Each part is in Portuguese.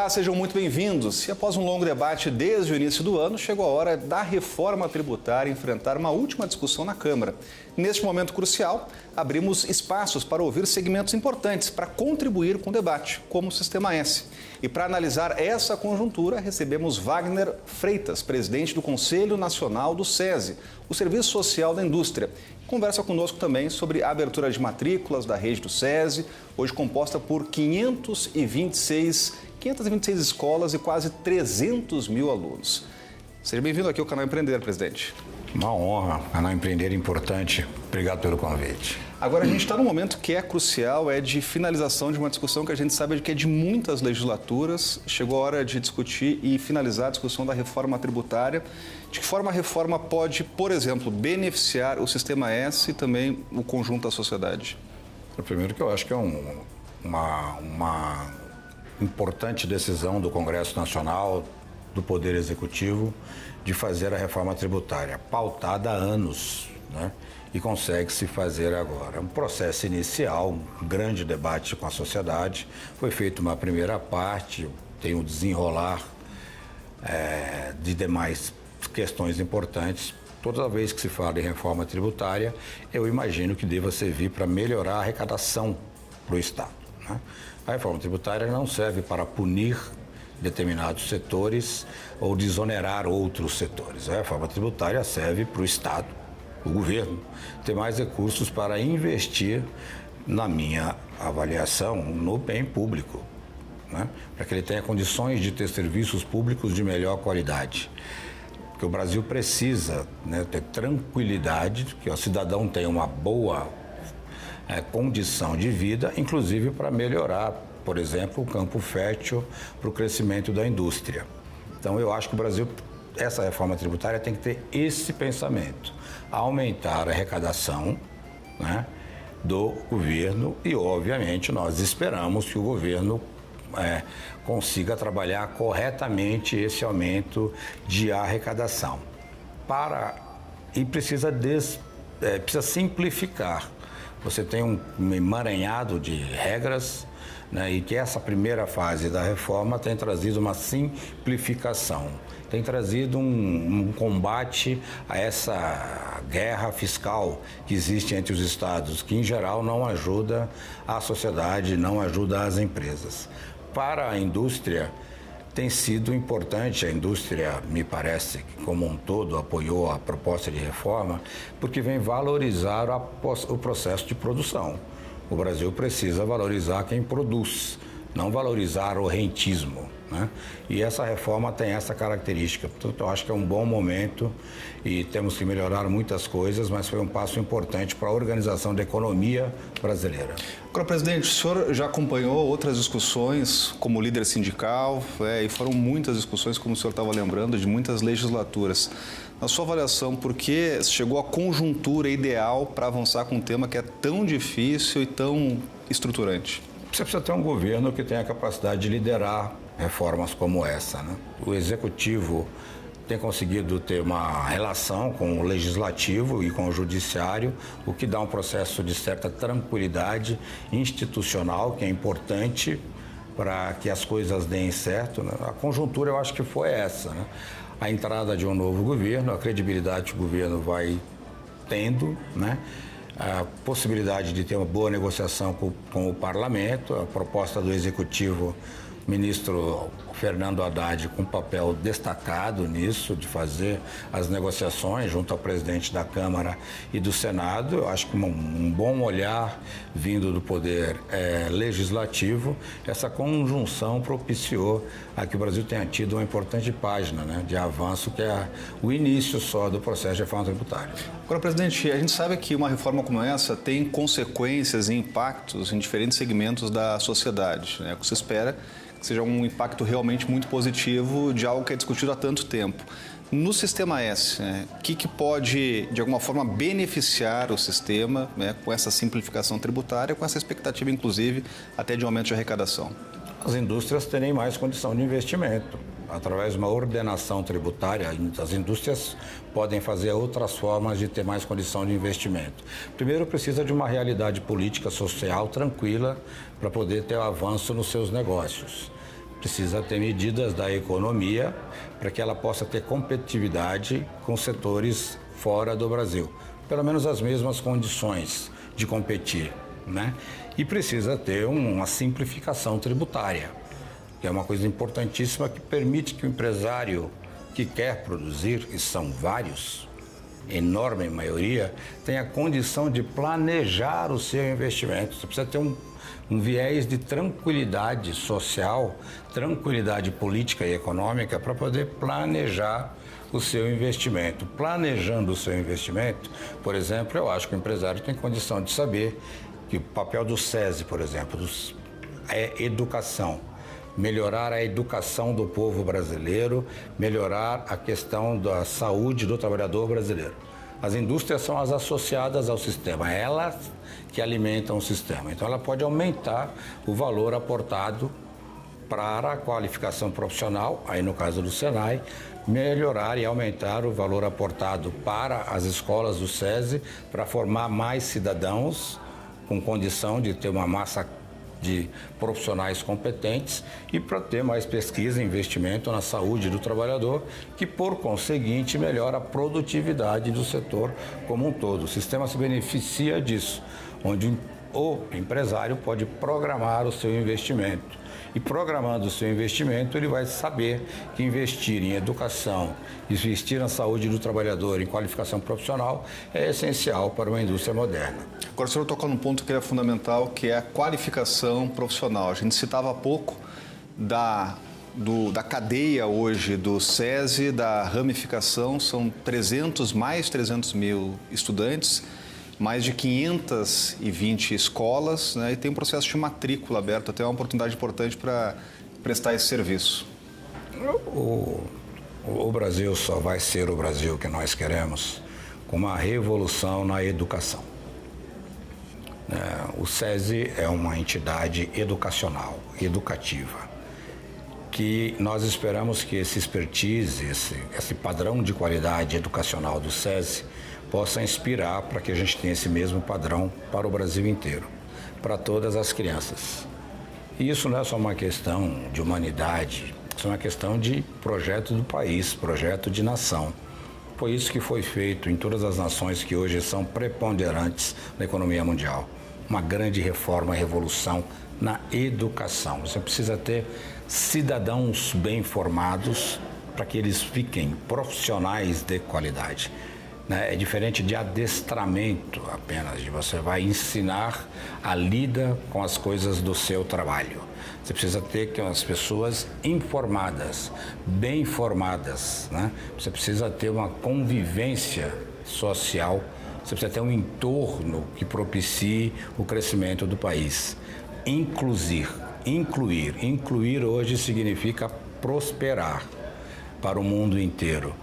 Olá, sejam muito bem-vindos. E após um longo debate desde o início do ano, chegou a hora da reforma tributária enfrentar uma última discussão na Câmara. Neste momento crucial, abrimos espaços para ouvir segmentos importantes para contribuir com o debate, como o Sistema S. E para analisar essa conjuntura, recebemos Wagner Freitas, presidente do Conselho Nacional do SESI, o Serviço Social da Indústria. Conversa conosco também sobre a abertura de matrículas da rede do SESI, hoje composta por 526 escolas e quase 300 mil alunos. Seja bem-vindo aqui ao Canal Empreender, presidente. Uma honra, Canal Empreender importante. Obrigado pelo convite. Agora, a gente está num momento que é crucial, é de finalização de uma discussão que a gente sabe que é de muitas legislaturas. Chegou a hora de discutir e finalizar a discussão da reforma tributária. De que forma a reforma pode, por exemplo, beneficiar o Sistema S e também o conjunto da sociedade? Primeiro que eu acho que é uma importante decisão do Congresso Nacional, do Poder Executivo, de fazer a reforma tributária, pautada há anos, né? E consegue-se fazer agora. Um processo inicial, um grande debate com a sociedade, foi feita uma primeira parte, tem o desenrolar de demais questões importantes. Toda vez que se fala em reforma tributária, eu imagino que deva servir para melhorar a arrecadação para o Estado, né? A reforma tributária não serve para punir determinados setores ou desonerar outros setores. A reforma tributária serve para o Estado, o governo, ter mais recursos para investir, na minha avaliação, no bem público, né? Para que ele tenha condições de ter serviços públicos de melhor qualidade. Porque o Brasil precisa, né, ter tranquilidade, que o cidadão tenha uma boa condição de vida, inclusive para melhorar, por exemplo, o campo fértil para o crescimento da indústria. Então, eu acho que o Brasil, essa reforma tributária tem que ter esse pensamento, aumentar a arrecadação, né, do governo e, obviamente, nós esperamos que o governo consiga trabalhar corretamente esse aumento de arrecadação. E precisa simplificar. Você tem um emaranhado de regras, né, e que essa primeira fase da reforma tem trazido uma simplificação, tem trazido um combate a essa guerra fiscal que existe entre os estados, que em geral não ajuda a sociedade, não ajuda as empresas. Para a indústria, tem sido importante, a indústria, me parece, que como um todo apoiou a proposta de reforma, porque vem valorizar o processo de produção. O Brasil precisa valorizar quem produz, não valorizar o rentismo, né? E essa reforma tem essa característica. Portanto, eu acho que é um bom momento e temos que melhorar muitas coisas, mas foi um passo importante para a organização da economia brasileira. Agora, presidente, o senhor já acompanhou outras discussões como líder sindical, e foram muitas discussões, como o senhor estava lembrando, de muitas legislaturas. Na sua avaliação, por que chegou a conjuntura ideal para avançar com um tema que é tão difícil e tão estruturante? Você precisa ter um governo que tenha a capacidade de liderar reformas como essa, né? O Executivo tem conseguido ter uma relação com o Legislativo e com o Judiciário, o que dá um processo de certa tranquilidade institucional, que é importante para que as coisas deem certo, né? A conjuntura, eu acho que foi essa, né? A entrada de um novo governo, a credibilidade que o governo vai tendo, né? A possibilidade de ter uma boa negociação com o Parlamento, a proposta do Executivo, ministro Fernando Haddad com um papel destacado nisso, de fazer as negociações junto ao presidente da Câmara e do Senado. Eu acho que um bom olhar vindo do Poder Legislativo, essa conjunção propiciou a que o Brasil tenha tido uma importante página, né, de avanço, que é o início só do processo de reforma tributária. Agora, presidente, a gente sabe que uma reforma como essa tem consequências e impactos em diferentes segmentos da sociedade, né? O que se espera que seja um impacto realmente muito positivo de algo que é discutido há tanto tempo. No Sistema S, o que pode, de alguma forma, beneficiar o sistema, né, com essa simplificação tributária, com essa expectativa, inclusive, até de aumento de arrecadação? As indústrias terem mais condição de investimento. Através de uma ordenação tributária, as indústrias podem fazer outras formas de ter mais condição de investimento. Primeiro, precisa de uma realidade política, social tranquila para poder ter avanço nos seus negócios. precisa ter medidas da economia para que ela possa ter competitividade com setores fora do Brasil. Pelo menos as mesmas condições de competir, né? E precisa ter uma simplificação tributária, que é uma coisa importantíssima que permite que o empresário que quer produzir, e são vários, enorme maioria, tenha condição de planejar o seu investimento. Você precisa ter um viés de tranquilidade social, tranquilidade política e econômica para poder planejar o seu investimento. Planejando o seu investimento, por exemplo, eu acho que o empresário tem condição de saber que o papel do SESI, por exemplo, é educação. Melhorar a educação do povo brasileiro, melhorar a questão da saúde do trabalhador brasileiro. As indústrias são as associadas ao sistema, elas que alimentam o sistema. Então, ela pode aumentar o valor aportado para a qualificação profissional, aí no caso do Senai, melhorar e aumentar o valor aportado para as escolas do SESI, para formar mais cidadãos com condição de ter uma massa de profissionais competentes e para ter mais pesquisa e investimento na saúde do trabalhador, que por conseguinte melhora a produtividade do setor como um todo. O sistema se beneficia disso, onde o empresário pode programar o seu investimento. E programando o seu investimento, ele vai saber que investir em educação, investir na saúde do trabalhador, em qualificação profissional, é essencial para uma indústria moderna. Agora, o senhor tocou num ponto que é fundamental, que é a qualificação profissional. A gente citava há pouco da cadeia hoje do SESI, da ramificação, são mais 300 mil estudantes, mais de 520 escolas, né, e tem um processo de matrícula aberto, até uma oportunidade importante para prestar esse serviço. O Brasil só vai ser o Brasil que nós queremos com uma revolução na educação. O SESI é uma entidade educacional, educativa, que nós esperamos que esse expertise, esse padrão de qualidade educacional do SESI possa inspirar para que a gente tenha esse mesmo padrão para o Brasil inteiro, para todas as crianças. E isso não é só uma questão de humanidade, isso é uma questão de projeto do país, projeto de nação. Foi isso que foi feito em todas as nações que hoje são preponderantes na economia mundial. Uma grande reforma, revolução na educação. Você precisa ter cidadãos bem formados para que eles fiquem profissionais de qualidade. É diferente de adestramento apenas, de você vai ensinar a lida com as coisas do seu trabalho. Você precisa ter as pessoas informadas, bem formadas, né? Você precisa ter uma convivência social, você precisa ter um entorno que propicie o crescimento do país. Incluir hoje significa prosperar para o mundo inteiro.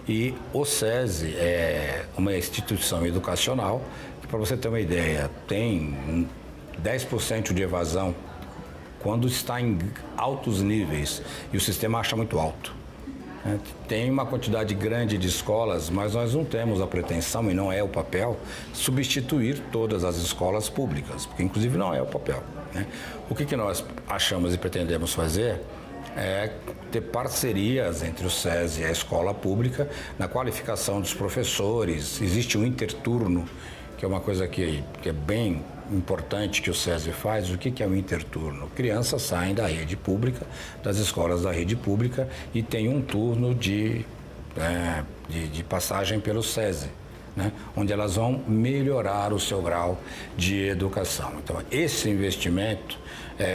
E o SESI é uma instituição educacional que, para você ter uma ideia, tem 10% de evasão quando está em altos níveis e o sistema acha muito alto. Tem uma quantidade grande de escolas, mas nós não temos a pretensão, e não é o papel, substituir todas as escolas públicas, porque inclusive não é o papel, né? O que nós achamos e pretendemos fazer é ter parcerias entre o SESI e a escola pública na qualificação dos professores. Existe um interturno, que é uma coisa que é bem importante que o SESI faz. O que é o interturno? Crianças saem da rede pública, das escolas da rede pública, e tem um turno de passagem pelo SESI, né? Onde elas vão melhorar o seu grau de educação. Então, esse investimento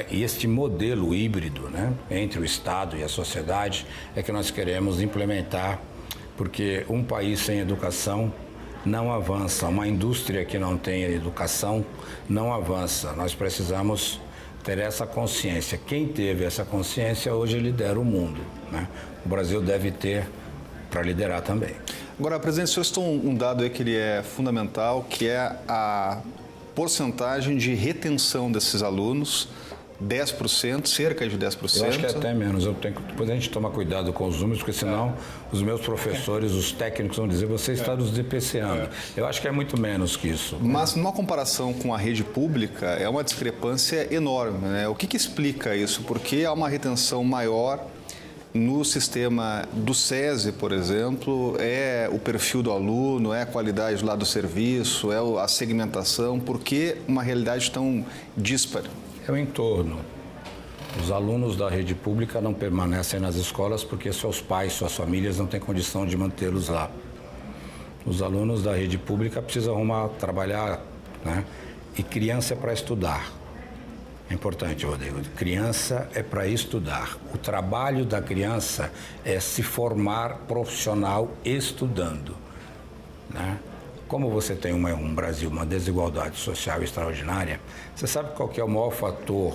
e este modelo híbrido, né, entre o Estado e a sociedade é que nós queremos implementar, porque um país sem educação não avança, uma indústria que não tem educação não avança. Nós precisamos ter essa consciência. Quem teve essa consciência hoje lidera o mundo, né? O Brasil deve ter para liderar também. Agora, presidente, o senhor citou um dado aí que ele é fundamental, que é a porcentagem de retenção desses alunos 10%, cerca de 10%. Eu acho que é até menos. Depois a gente toma cuidado com os números, porque senão os meus professores, os técnicos vão dizer, você está nos DPCando. Eu acho que é muito menos que isso. Mas numa comparação com a rede pública, é uma discrepância enorme, né? O que explica isso? Porque há uma retenção maior no sistema do SESI, por exemplo, é o perfil do aluno, é a qualidade lá do serviço, é a segmentação. Por que uma realidade tão díspara? É o entorno. Os alunos da rede pública não permanecem nas escolas porque seus pais, suas famílias não têm condição de mantê-los lá. Os alunos da rede pública precisam trabalhar, né? E criança é para estudar. É importante, Rodrigo. Criança é para estudar. O trabalho da criança é se formar profissional estudando, né? Como você tem um Brasil, uma desigualdade social extraordinária, você sabe qual que é o maior fator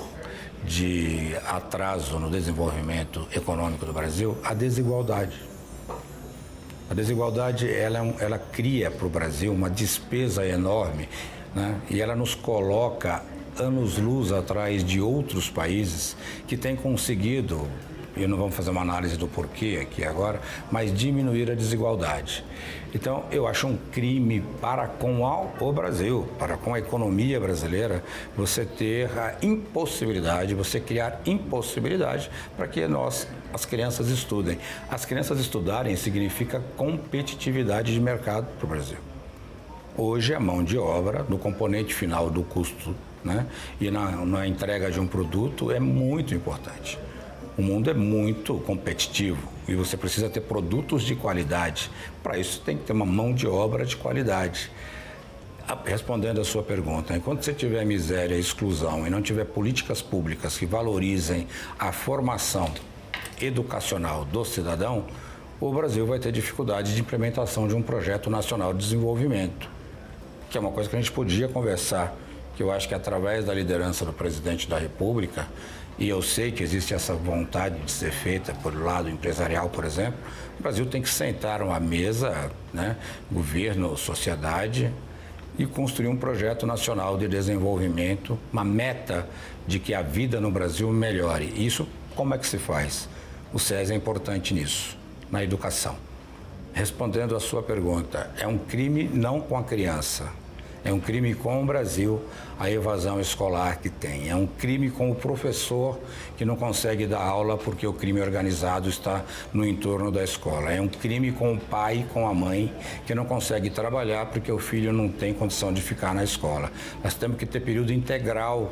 de atraso no desenvolvimento econômico do Brasil? A desigualdade. A desigualdade, ela cria para o Brasil uma despesa enorme, né? E ela nos coloca anos-luz atrás de outros países que têm conseguido, e não vamos fazer uma análise do porquê aqui agora, mas diminuir a desigualdade. Então, eu acho um crime para com o Brasil, para com a economia brasileira, você ter a impossibilidade, você criar impossibilidade para que as crianças estudem. As crianças estudarem significa competitividade de mercado para o Brasil. Hoje, a mão de obra, no componente final do custo, né, e na entrega de um produto é muito importante. O mundo é muito competitivo e você precisa ter produtos de qualidade. Para isso tem que ter uma mão de obra de qualidade. Respondendo a sua pergunta, enquanto você tiver miséria e exclusão e não tiver políticas públicas que valorizem a formação educacional do cidadão, o Brasil vai ter dificuldade de implementação de um projeto nacional de desenvolvimento, que é uma coisa que a gente podia conversar, que eu acho que através da liderança do presidente da República, e eu sei que existe essa vontade de ser feita por lado empresarial, por exemplo, o Brasil tem que sentar uma mesa, né, governo, sociedade, e construir um projeto nacional de desenvolvimento, uma meta de que a vida no Brasil melhore. Isso, como é que se faz? O SESI é importante nisso, na educação. Respondendo a sua pergunta, é um crime não com a criança, é um crime com o Brasil, a evasão escolar que tem. É um crime com o professor que não consegue dar aula porque o crime organizado está no entorno da escola. É um crime com o pai e com a mãe que não consegue trabalhar porque o filho não tem condição de ficar na escola. Nós temos que ter período integral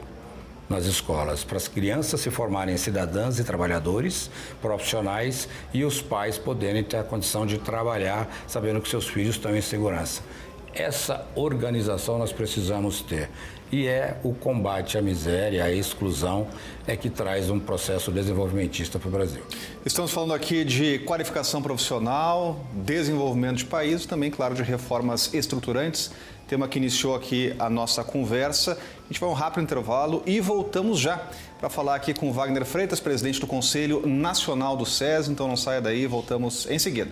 nas escolas, para as crianças se formarem cidadãs e trabalhadores, profissionais, e os pais poderem ter a condição de trabalhar sabendo que seus filhos estão em segurança. Essa organização nós precisamos ter. E é o combate à miséria, à exclusão, é que traz um processo desenvolvimentista para o Brasil. Estamos falando aqui de qualificação profissional, desenvolvimento de país e também, claro, de reformas estruturantes. Tema que iniciou aqui a nossa conversa. A gente vai a um rápido intervalo e voltamos já para falar aqui com o Wagner Freitas, presidente do Conselho Nacional do SESI. Então não saia daí, voltamos em seguida.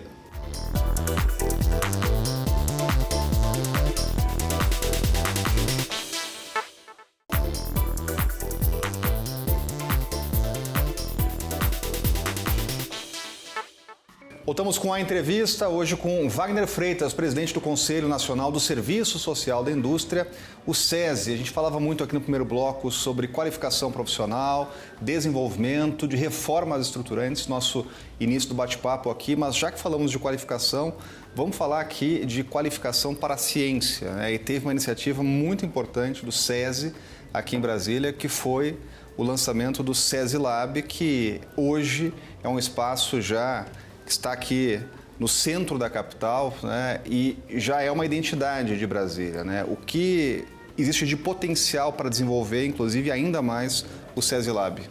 Voltamos com a entrevista, hoje com Wagner Freitas, presidente do Conselho Nacional do Serviço Social da Indústria, o SESI. A gente falava muito aqui no primeiro bloco sobre qualificação profissional, desenvolvimento, de reformas estruturantes, nosso início do bate-papo aqui, mas já que falamos de qualificação, vamos falar aqui de qualificação para a ciência, né? E teve uma iniciativa muito importante do SESI aqui em Brasília, que foi o lançamento do SESI Lab, que hoje é um espaço já que está aqui no centro da capital, né, e já é uma identidade de Brasília, né? O que existe de potencial para desenvolver, inclusive, ainda mais o SESI Lab?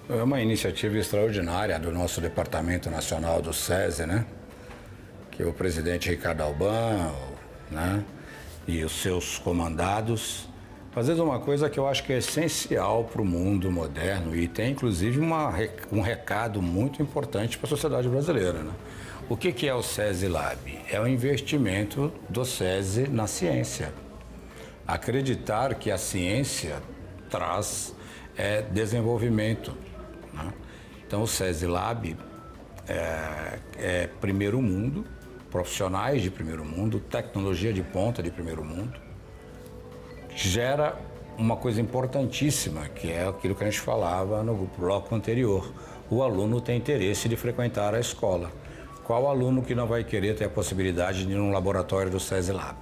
É uma iniciativa extraordinária do nosso Departamento Nacional do SESI, né? Que o presidente Ricardo Alban, né, e os seus comandados fazendo uma coisa que eu acho que é essencial para o mundo moderno e tem, inclusive, um recado muito importante para a sociedade brasileira, né? O que é o SESI Lab? É o investimento do SESI na ciência. Acreditar que a ciência traz é desenvolvimento, né? Então, o SESI Lab é primeiro mundo, profissionais de primeiro mundo, tecnologia de ponta de primeiro mundo, gera uma coisa importantíssima, que é aquilo que a gente falava no bloco anterior. O aluno tem interesse de frequentar a escola. Qual aluno que não vai querer ter a possibilidade de ir num laboratório do SESI Lab,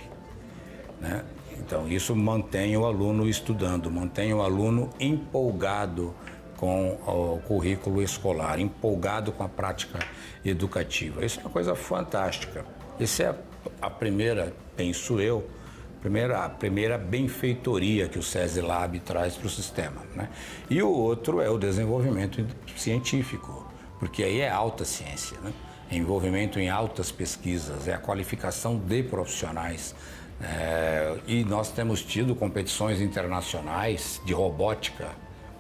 né? Então, isso mantém o aluno estudando, mantém o aluno empolgado com o currículo escolar, empolgado com a prática educativa. Isso é uma coisa fantástica. Essa é a primeira, penso eu, a primeira benfeitoria que o SESI Lab traz para o sistema, né? E o outro é o desenvolvimento científico, porque aí é alta ciência, né? É envolvimento em altas pesquisas, é a qualificação de profissionais. E nós temos tido competições internacionais de robótica,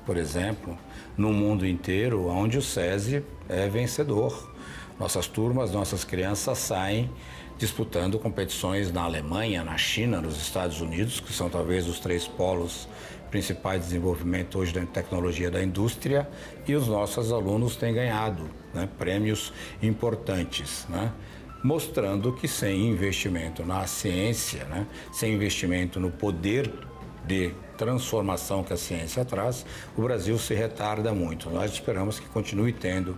por exemplo, no mundo inteiro, onde o SESI é vencedor. Nossas turmas, nossas crianças saem disputando competições na Alemanha, na China, nos Estados Unidos, que são talvez os 3 polos principais de desenvolvimento hoje da tecnologia da indústria, e os nossos alunos têm ganhado, né, prêmios importantes, né, mostrando que sem investimento na ciência, né, sem investimento no poder de transformação que a ciência traz, o Brasil se retarda muito. Nós esperamos que continue tendo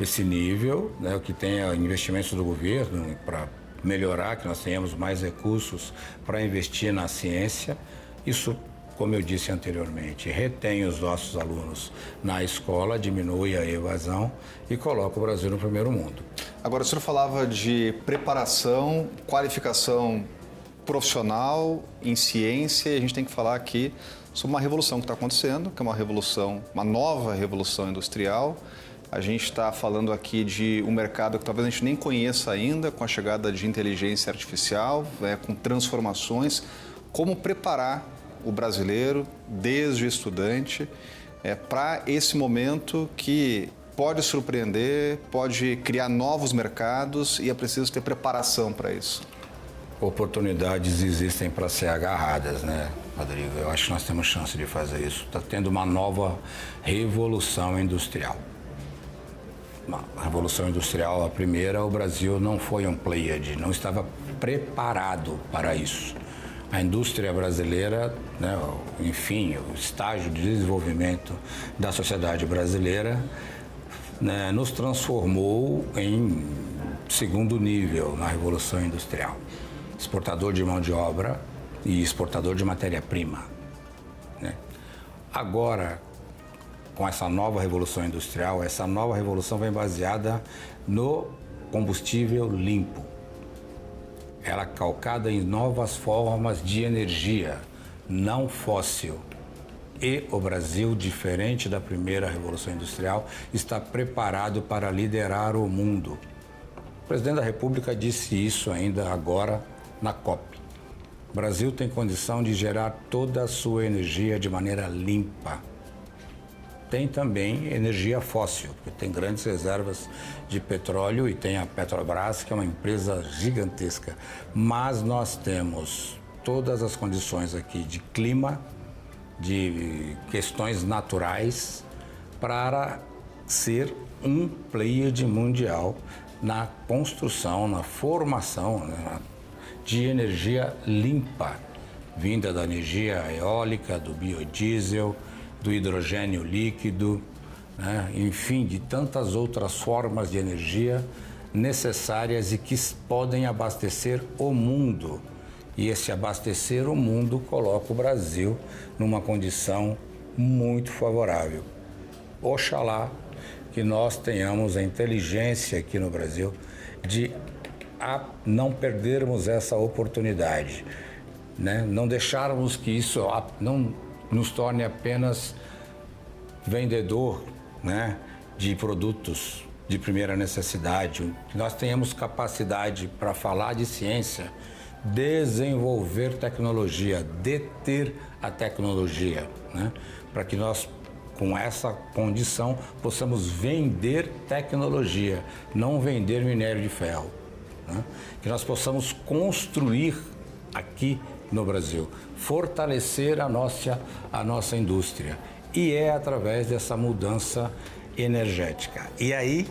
esse nível, né, que tenha investimentos do governo para melhorar, que nós tenhamos mais recursos para investir na ciência. Isso, como eu disse anteriormente, retém os nossos alunos na escola, diminui a evasão e coloca o Brasil no primeiro mundo. Agora, o senhor falava de preparação, qualificação profissional em ciência, e a gente tem que falar aqui sobre uma revolução que está acontecendo, que é uma revolução, uma nova revolução industrial. A gente está falando aqui de um mercado que talvez a gente nem conheça ainda, com a chegada de inteligência artificial, com transformações. Como preparar o brasileiro, desde o estudante, para esse momento que pode surpreender, pode criar novos mercados e é preciso ter preparação para isso? Oportunidades existem para ser agarradas, né, Rodrigo? Eu acho que nós temos chance de fazer isso. Está tendo uma nova revolução industrial. A Revolução Industrial, a primeira, o Brasil não foi um player, não estava preparado para isso. A indústria brasileira, né, enfim, o estágio de desenvolvimento da sociedade brasileira, né, nos transformou em segundo nível na Revolução Industrial. Exportador de mão de obra e exportador de matéria-prima, né? Agora, com essa nova revolução industrial, essa nova revolução vem baseada no combustível limpo. Ela é calcada em novas formas de energia, não fóssil. E o Brasil, diferente da primeira revolução industrial, está preparado para liderar o mundo. O presidente da República disse isso ainda agora na COP. O Brasil tem condição de gerar toda a sua energia de maneira limpa. Tem também energia fóssil, porque tem grandes reservas de petróleo e tem a Petrobras, que é uma empresa gigantesca. Mas nós temos todas as condições aqui de clima, de questões naturais, para ser um player mundial na construção, na formação, né, de energia limpa, vinda da energia eólica, do biodiesel, do hidrogênio líquido, né? Enfim, de tantas outras formas de energia necessárias e que podem abastecer o mundo. E esse abastecer o mundo coloca o Brasil numa condição muito favorável. Oxalá que nós tenhamos a inteligência aqui no Brasil de não perdermos essa oportunidade, né? Não deixarmos que isso não nos torne apenas vendedor, né, de produtos de primeira necessidade. Que nós tenhamos capacidade para falar de ciência, desenvolver tecnologia, deter a tecnologia, né, para que nós, com essa condição, possamos vender tecnologia, não vender minério de ferro, né? Que nós possamos construir aqui no Brasil, fortalecer a nossa indústria e é através dessa mudança energética. E aí,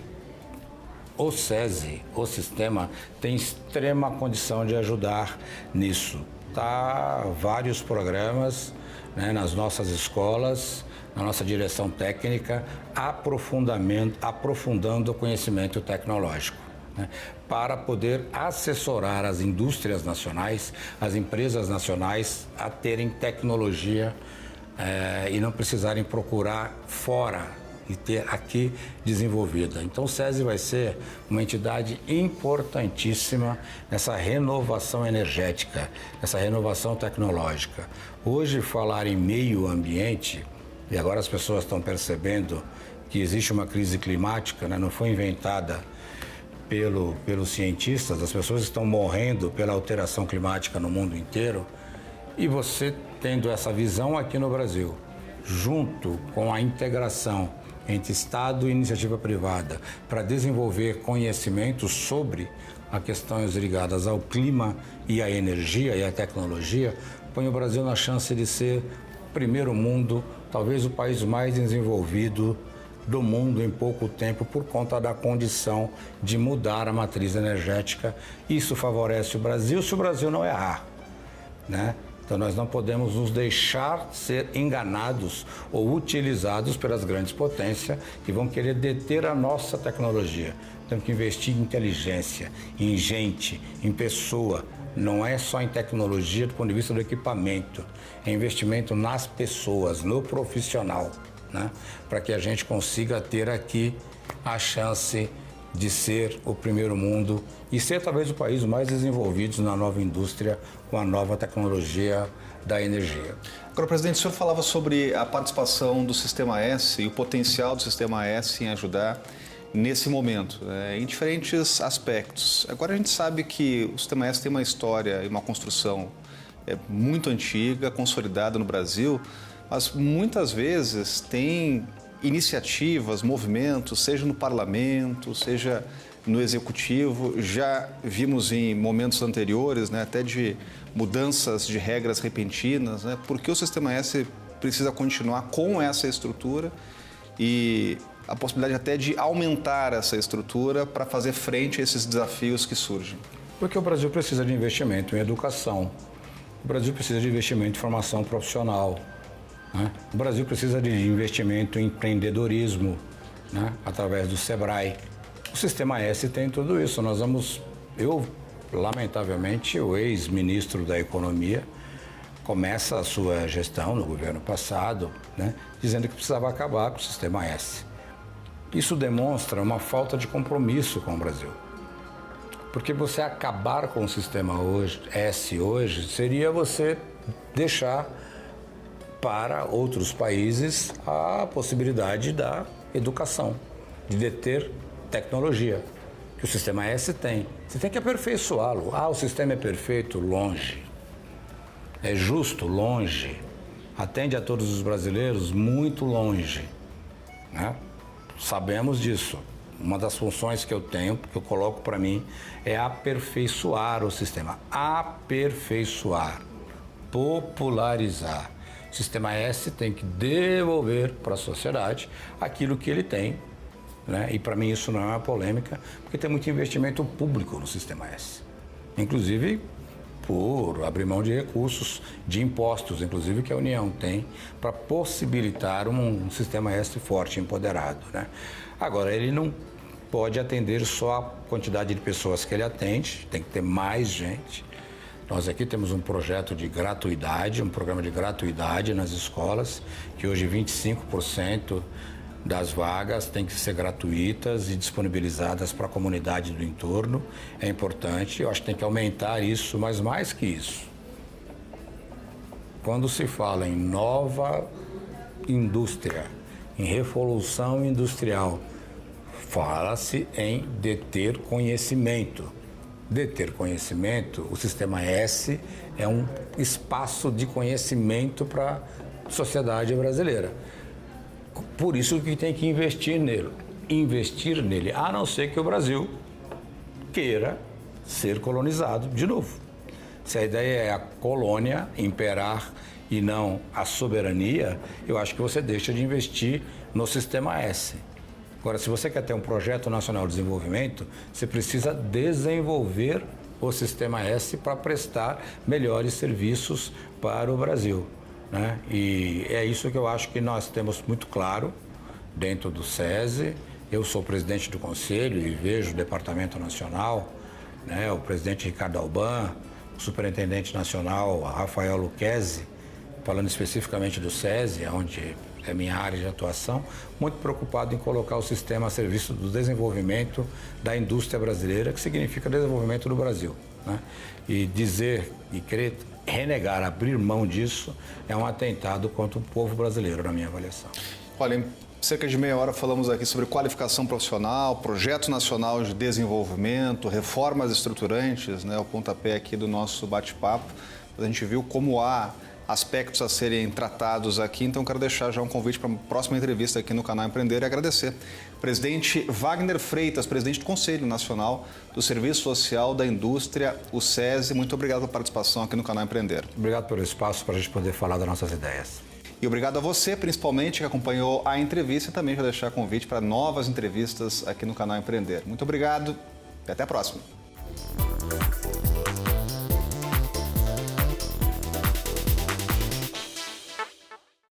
o SESI, o sistema, tem extrema condição de ajudar nisso. Tá vários programas, né, nas nossas escolas, na nossa direção técnica, aprofundando o conhecimento tecnológico, né, para poder assessorar as indústrias nacionais, as empresas nacionais a terem tecnologia e não precisarem procurar fora e ter aqui desenvolvida. Então o SESI vai ser uma entidade importantíssima nessa renovação energética, nessa renovação tecnológica. Hoje falar em meio ambiente, e agora as pessoas estão percebendo que existe uma crise climática, né? Não foi inventada pelos cientistas, as pessoas estão morrendo pela alteração climática no mundo inteiro, e você tendo essa visão aqui no Brasil, junto com a integração entre Estado e iniciativa privada para desenvolver conhecimentos sobre as questões ligadas ao clima e à energia e à tecnologia, põe o Brasil na chance de ser primeiro mundo, talvez o país mais desenvolvido do mundo em pouco tempo por conta da condição de mudar a matriz energética. Isso favorece o Brasil se o Brasil não errar, né? Então nós não podemos nos deixar ser enganados ou utilizados pelas grandes potências que vão querer deter a nossa tecnologia. Temos que investir em inteligência, em gente, em pessoa. Não é só em tecnologia do ponto de vista do equipamento, é investimento nas pessoas, no profissional, né? Para que a gente consiga ter aqui a chance de ser o primeiro mundo e ser talvez o país mais desenvolvido na nova indústria com a nova tecnologia da energia. Agora, presidente, o senhor falava sobre a participação do Sistema S e o potencial do Sistema S em ajudar nesse momento, em diferentes aspectos. Agora a gente sabe que o Sistema S tem uma história e uma construção muito antiga, consolidada no Brasil, mas muitas vezes tem iniciativas, movimentos, seja no parlamento, seja no executivo. Já vimos em momentos anteriores, né, até de mudanças de regras repentinas, né, porque o Sistema S precisa continuar com essa estrutura e a possibilidade até de aumentar essa estrutura para fazer frente a esses desafios que surgem. Porque o Brasil precisa de investimento em educação, o Brasil precisa de investimento em formação profissional, né? O Brasil precisa de investimento em empreendedorismo, né? Através do SEBRAE. O Sistema S tem tudo isso. Lamentavelmente, o ex-ministro da Economia começa a sua gestão no governo passado, né, dizendo que precisava acabar com o Sistema S. Isso demonstra uma falta de compromisso com o Brasil. Porque você acabar com o Sistema S hoje seria você deixar para outros países a possibilidade da educação, de deter tecnologia, que o Sistema S tem. Você tem que aperfeiçoá-lo. O sistema é perfeito? Longe. É justo? Longe. Atende a todos os brasileiros? Muito longe, né? Sabemos disso. Uma das funções que eu tenho, que eu coloco para mim, é aperfeiçoar o sistema. Aperfeiçoar. Popularizar. O Sistema S tem que devolver para a sociedade aquilo que ele tem, né? E para mim isso não é uma polêmica, porque tem muito investimento público no Sistema S. Inclusive por abrir mão de recursos, de impostos, inclusive, que a União tem, para possibilitar um Sistema S forte, empoderado, né? Agora, ele não pode atender só a quantidade de pessoas que ele atende, tem que ter mais gente. Nós aqui temos um projeto de gratuidade, um programa de gratuidade nas escolas, que hoje 25% das vagas têm que ser gratuitas e disponibilizadas para a comunidade do entorno. É importante, eu acho que tem que aumentar isso, mas mais que isso. Quando se fala em nova indústria, em revolução industrial, fala-se em deter conhecimento. Deter conhecimento, o Sistema S é um espaço de conhecimento para a sociedade brasileira. Por isso que tem que investir nele, a não ser que o Brasil queira ser colonizado de novo. Se a ideia é a colônia imperar e não a soberania, eu acho que você deixa de investir no Sistema S. Agora, se você quer ter um projeto nacional de desenvolvimento, você precisa desenvolver o Sistema S para prestar melhores serviços para o Brasil, né? E é isso que eu acho que nós temos muito claro dentro do SESI. Eu sou presidente do conselho e vejo o Departamento Nacional, né? O presidente Ricardo Alban, o superintendente nacional Rafael Lucchesi, falando especificamente do SESI, onde é minha área de atuação, muito preocupado em colocar o sistema a serviço do desenvolvimento da indústria brasileira, que significa desenvolvimento do Brasil, né? E dizer e querer renegar, abrir mão disso, é um atentado contra o povo brasileiro, na minha avaliação. Olha, em cerca de meia hora falamos aqui sobre qualificação profissional, projeto nacional de desenvolvimento, reformas estruturantes, né? O pontapé aqui do nosso bate-papo. A gente viu como há aspectos a serem tratados aqui, então quero deixar já um convite para uma próxima entrevista aqui no canal Empreender e agradecer. Presidente Wagner Freitas, presidente do Conselho Nacional do Serviço Social da Indústria, o SESI, muito obrigado pela participação aqui no canal Empreender. Obrigado pelo espaço para a gente poder falar das nossas ideias. E obrigado a você, principalmente, que acompanhou a entrevista e também já deixar convite para novas entrevistas aqui no canal Empreender. Muito obrigado e até a próxima.